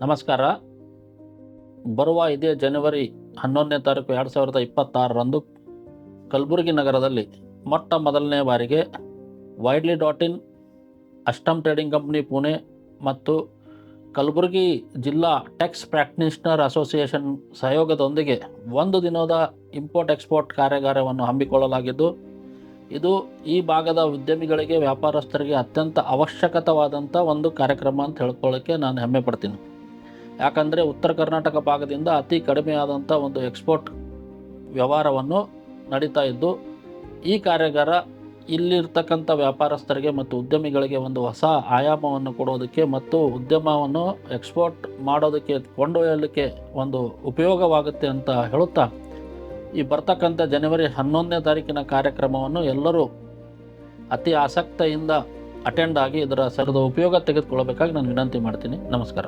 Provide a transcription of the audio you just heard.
ನಮಸ್ಕಾರ. ಬರುವ ಇದೇ ಜನವರಿ 11ನೇ ತಾರೀಕು 2026ರಂದು ಕಲಬುರಗಿ ನಗರದಲ್ಲಿ ಮೊಟ್ಟ ಮೊದಲನೇ ಬಾರಿಗೆ ವೈಡ್ಲಿ.ಇನ್, ಅಸ್ಟಮ್ ಟ್ರೇಡಿಂಗ್ ಕಂಪ್ನಿ ಪುಣೆ ಮತ್ತು ಕಲಬುರಗಿ ಜಿಲ್ಲಾ ಟ್ಯಾಕ್ಸ್ ಪ್ರಾಕ್ಟೀಷನರ್ ಅಸೋಸಿಯೇಷನ್ ಸಹಯೋಗದೊಂದಿಗೆ ಒಂದು ದಿನದ ಇಂಪೋರ್ಟ್ ಎಕ್ಸ್ಪೋರ್ಟ್ ಕಾರ್ಯಾಗಾರವನ್ನು ಹಮ್ಮಿಕೊಳ್ಳಲಾಗಿದ್ದು, ಇದು ಈ ಭಾಗದ ಉದ್ಯಮಿಗಳಿಗೆ, ವ್ಯಾಪಾರಸ್ಥರಿಗೆ ಅತ್ಯಂತ ಅವಶ್ಯಕವಾದಂಥ ಒಂದು ಕಾರ್ಯಕ್ರಮ ಅಂತ ಹೇಳ್ಕೊಳ್ಳೋಕ್ಕೆ ನಾನು ಹೆಮ್ಮೆ ಪಡ್ತೀನಿ. ಯಾಕಂದರೆ ಉತ್ತರ ಕರ್ನಾಟಕ ಭಾಗದಿಂದ ಅತಿ ಕಡಿಮೆಯಾದಂಥ ಒಂದು ಎಕ್ಸ್ಪೋರ್ಟ್ ವ್ಯವಹಾರವನ್ನು ನಡೀತಾ ಇದ್ದು, ಈ ಕಾರ್ಯಾಗಾರ ಇಲ್ಲಿರ್ತಕ್ಕಂಥ ವ್ಯಾಪಾರಸ್ಥರಿಗೆ ಮತ್ತು ಉದ್ಯಮಿಗಳಿಗೆ ಒಂದು ಹೊಸ ಆಯಾಮವನ್ನು ಕೊಡೋದಕ್ಕೆ ಮತ್ತು ಉದ್ಯಮವನ್ನು ಎಕ್ಸ್ಪೋರ್ಟ್ ಮಾಡೋದಕ್ಕೆ, ಕೊಂಡೊಯ್ಯಲಿಕ್ಕೆ ಒಂದು ಉಪಯೋಗವಾಗುತ್ತೆ ಅಂತ ಹೇಳುತ್ತಾ, ಈ ಬರ್ತಕ್ಕಂಥ ಜನವರಿ 11ನೇ ತಾರೀಕಿನ ಕಾರ್ಯಕ್ರಮವನ್ನು ಎಲ್ಲರೂ ಅತಿ ಆಸಕ್ತಿಯಿಂದ ಅಟೆಂಡ್ ಆಗಿ ಇದರ ಉಪಯೋಗ ತೆಗೆದುಕೊಳ್ಳಬೇಕಾಗಿ ನಾನು ವಿನಂತಿ ಮಾಡ್ತೀನಿ. ನಮಸ್ಕಾರ.